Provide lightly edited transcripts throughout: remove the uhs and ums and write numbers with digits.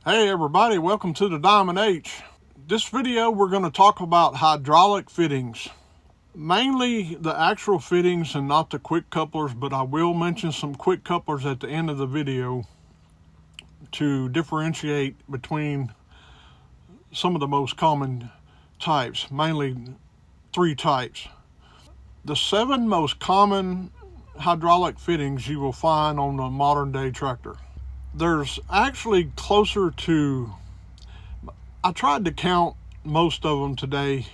Hey everybody, welcome to the Diamond H. This video we're going to talk about hydraulic fittings. Mainly the actual fittings and not the quick couplers, but I will mention some quick couplers at the end of the video to differentiate between some of the most common types, mainly 3 types. The 7 most common hydraulic fittings you will find on a modern day tractor. There's actually closer to, I tried to count most of them today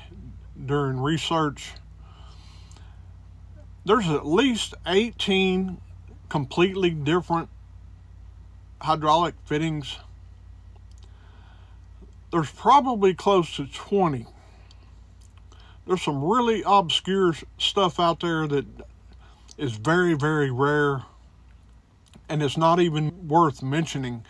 during research. There's at least 18 completely different hydraulic fittings. There's probably close to 20. There's some really obscure stuff out there that is very, very rare, and it's not even worth mentioning.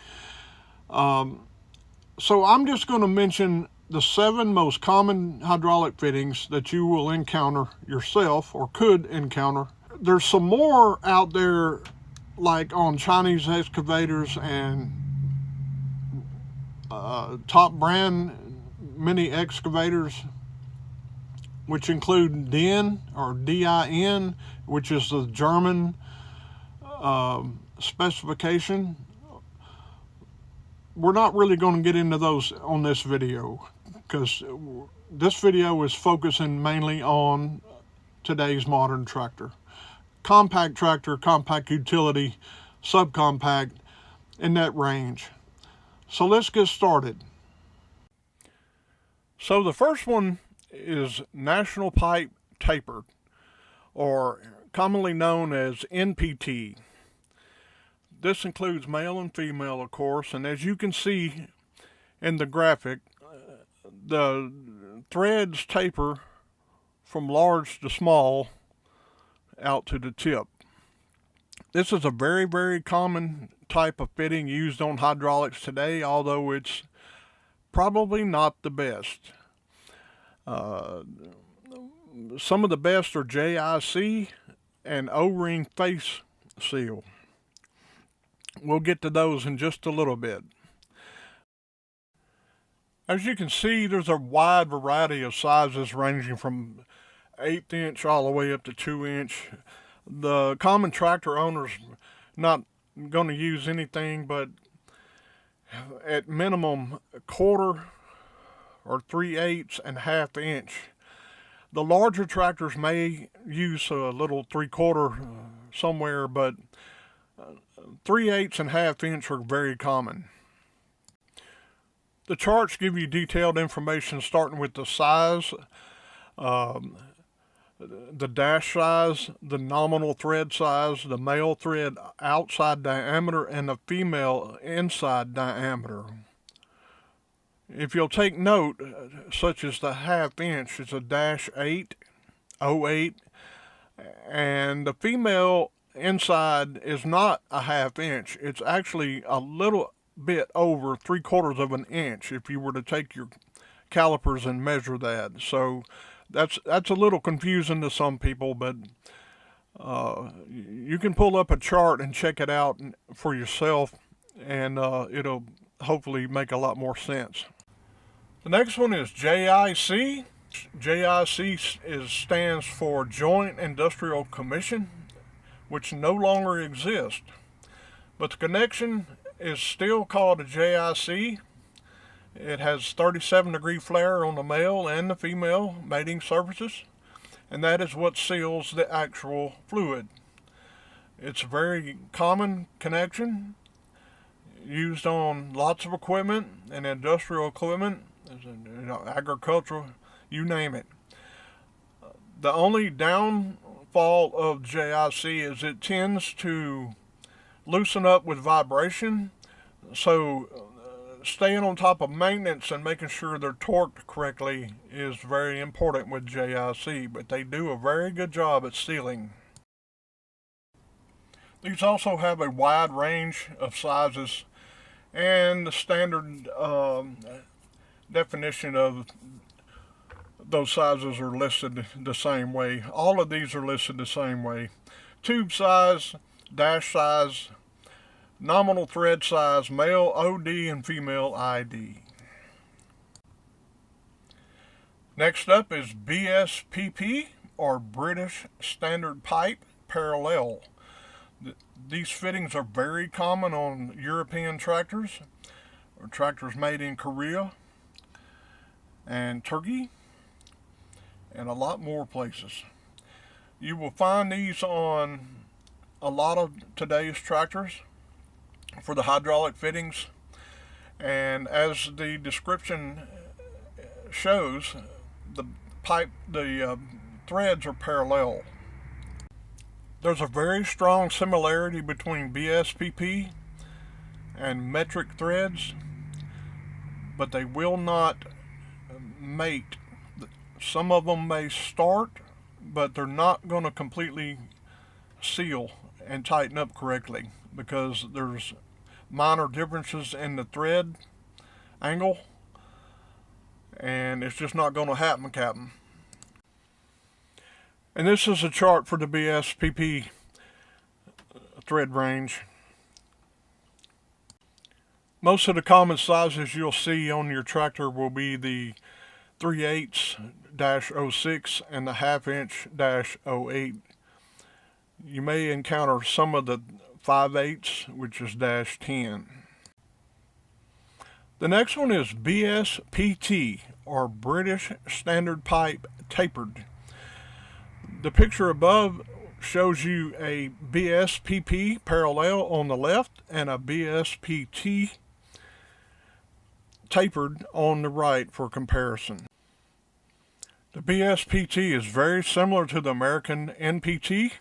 So I'm just going to mention the 7 most common hydraulic fittings that you will encounter yourself or could encounter. There's some more out there, like on Chinese excavators and top brand mini excavators, which include DIN or DIN, which is the German specification. We're not really going to get into those on this video because this video is focusing mainly on today's modern tractor. Compact tractor, compact utility, subcompact, in that range. So let's get started. So the first one is National Pipe Tapered, or commonly known as NPT. This includes male and female, of course, and as you can see in the graphic, the threads taper from large to small out to the tip. This is a very, very common type of fitting used on hydraulics today, although it's probably not the best. Some of the best are JIC and O-ring face seal. We'll get to those in just a little bit. As you can see, there's a wide variety of sizes ranging from 1/8 inch all the way up to 2 inch. The common tractor owner's not going to use anything but at minimum 1/4 or 3/8 and 1/2 inch. The larger tractors may use a little 3/4 somewhere, but 3/8 and 1/2 inch are very common. The charts give you detailed information starting with the size, the dash size, the nominal thread size, the male thread outside diameter, and the female inside diameter. If you'll take note, such as the 1/2 inch is a -8, 08, and the female inside is not a 1/2 inch. It's actually a little bit over 3/4 of an inch if you were to take your calipers and measure that. So that's a little confusing to some people, but you can pull up a chart and check it out for yourself, and it'll hopefully make a lot more sense. The next one is JIC. JIC stands for Joint Industrial Commission, which no longer exists, but the connection is still called a JIC. It has 37-degree flare on the male and the female mating surfaces, and that is what seals the actual fluid. It's a very common connection used on lots of equipment and industrial equipment, agricultural, you name it. The only downfall of JIC is it tends to loosen up with vibration, so staying on top of maintenance and making sure they're torqued correctly is very important with JIC, but they do a very good job at sealing. These also have a wide range of sizes, and the standard definition of those sizes are listed the same way. All of these are listed the same way. Tube size, dash size, Nominal thread size, male OD and female ID. Next up is BSPP, or British Standard Pipe Parallel. These fittings are very common on European tractors, or tractors made in Korea and Turkey and a lot more places. You will find these on a lot of today's tractors for the hydraulic fittings, and as the description shows, the threads are parallel. There's a very strong similarity between BSPP and metric threads, but they will not mate. Some of them may start, but they're not going to completely seal and tighten up correctly because there's minor differences in the thread angle, and it's just not going to happen, Captain. And this is a chart for the BSPP thread range. Most of the common sizes you'll see on your tractor will be the 3/8-06 and the 1/2" -08. You may encounter some of the 5/8, which is -10. The next one is BSPT, or British Standard Pipe Tapered. The picture above shows you a BSPP parallel on the left and a BSPT tapered on the right for comparison. The BSPT is very similar to the American NPT,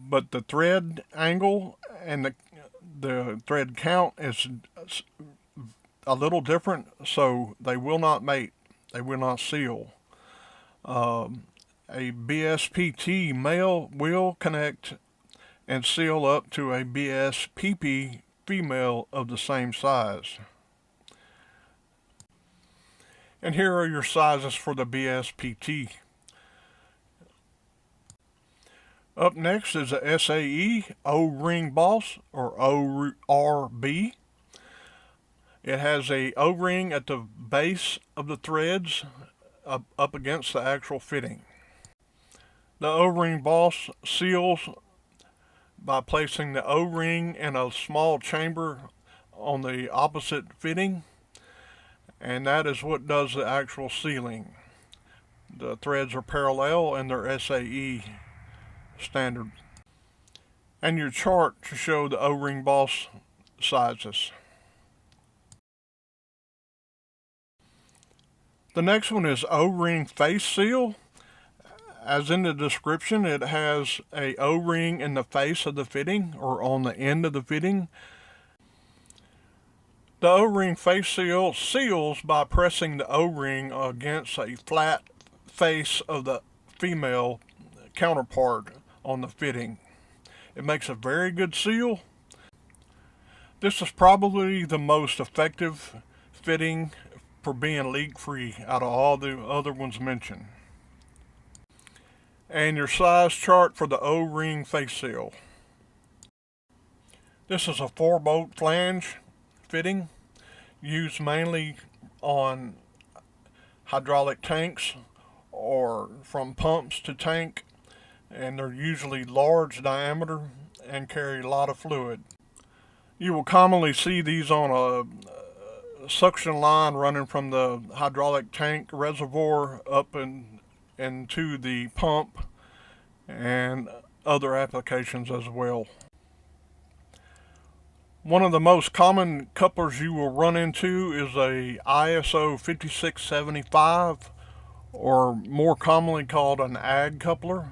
but the thread angle and the thread count is a little different, so they will not mate, they will not seal. A BSPT male will connect and seal up to a BSPP female of the same size. And here are your sizes for the BSPT. Up next is the SAE O-ring boss, or ORB. It has a O-ring at the base of the threads up against the actual fitting. The O-ring boss seals by placing the O-ring in a small chamber on the opposite fitting, and that is what does the actual sealing. The threads are parallel and they're SAE standard. And your chart to show the O-ring boss sizes. The next one is O-ring face seal. As in the description, it has a O-ring in the face of the fitting, or on the end of the fitting. The O-ring face seal seals by pressing the O-ring against a flat face of the female counterpart on the fitting. It makes a very good seal. This is probably the most effective fitting for being leak-free out of all the other ones mentioned. And your size chart for the O-ring face seal. This is a 4-bolt flange fitting used mainly on hydraulic tanks or from pumps to tank, and they're usually large diameter and carry a lot of fluid. You will commonly see these on a suction line running from the hydraulic tank reservoir up into the pump, and other applications as well. One of the most common couplers you will run into is a ISO 5675, or more commonly called an AG coupler.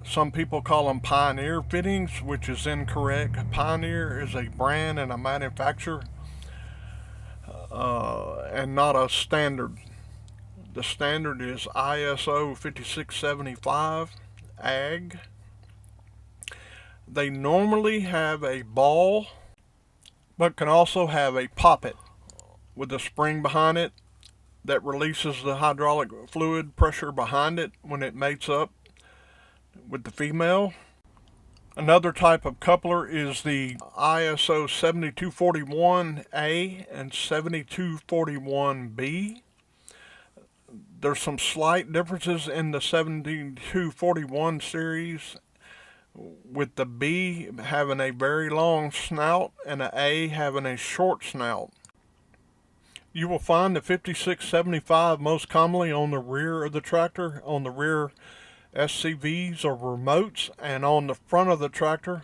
Some people call them Pioneer fittings, which is incorrect. Pioneer is a brand and a manufacturer, and not a standard. The standard is ISO 5675 AG. They normally have a ball, but can also have a poppet with a spring behind it that releases the hydraulic fluid pressure behind it when it mates up with the female. Another type of coupler is the ISO 7241A and 7241B. There's some slight differences in the 7241 series, with the B having a very long snout and the A having a short snout. You will find the 5675 most commonly on the rear of the tractor, on the rear SCVs or remotes, and on the front of the tractor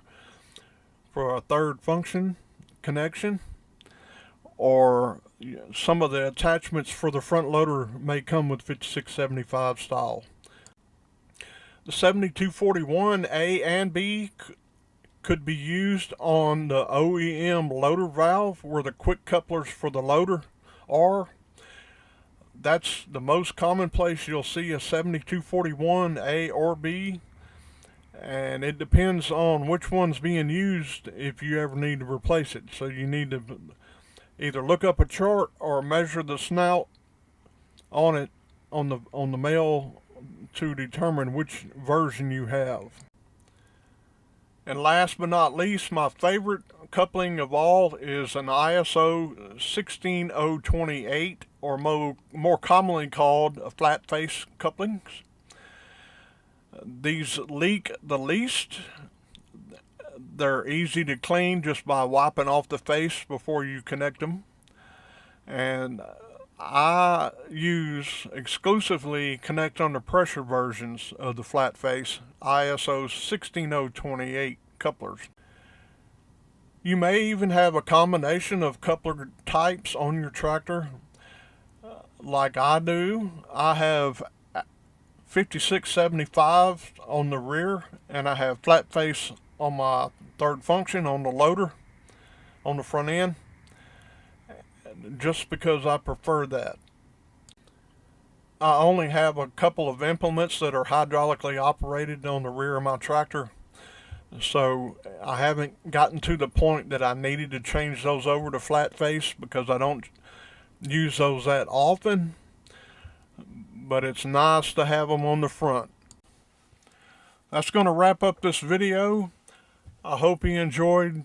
for a third function connection, or some of the attachments for the front loader may come with 5675 style. The 7241A and B could be used on the OEM loader valve where the quick couplers for the loader are. That's the most common place you'll see a 7241A or B, and it depends on which one's being used if you ever need to replace it. So you need to either look up a chart or measure the snout on it on the male to determine which version you have. And last but not least, my favorite coupling of all is an ISO 16028, or more commonly called flat face couplings. These leak the least. They're easy to clean just by wiping off the face before you connect them. And I use exclusively connect under pressure versions of the flat face ISO 16028 couplers. You may even have a combination of coupler types on your tractor, like I do. I have 5675 on the rear, and I have flat face on my third function on the loader on the front end, just because I prefer that. I only have a couple of implements that are hydraulically operated on the rear of my tractor, so I haven't gotten to the point that I needed to change those over to flat face because I don't use those that often, but it's nice to have them on the front. That's going to wrap up this video. I hope you enjoyed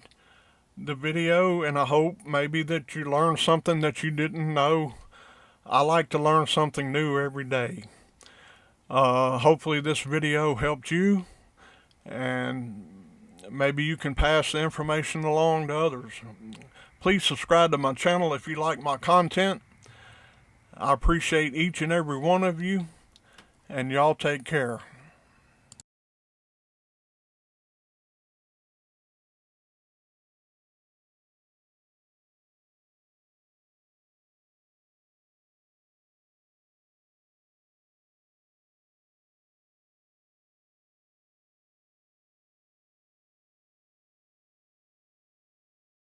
the video, and I hope maybe that you learned something that you didn't know. I like to learn something new every day. Hopefully this video helped you, and maybe you can pass the information along to others. Please subscribe to my channel if you like my content. I appreciate each and every one of you, and y'all take care.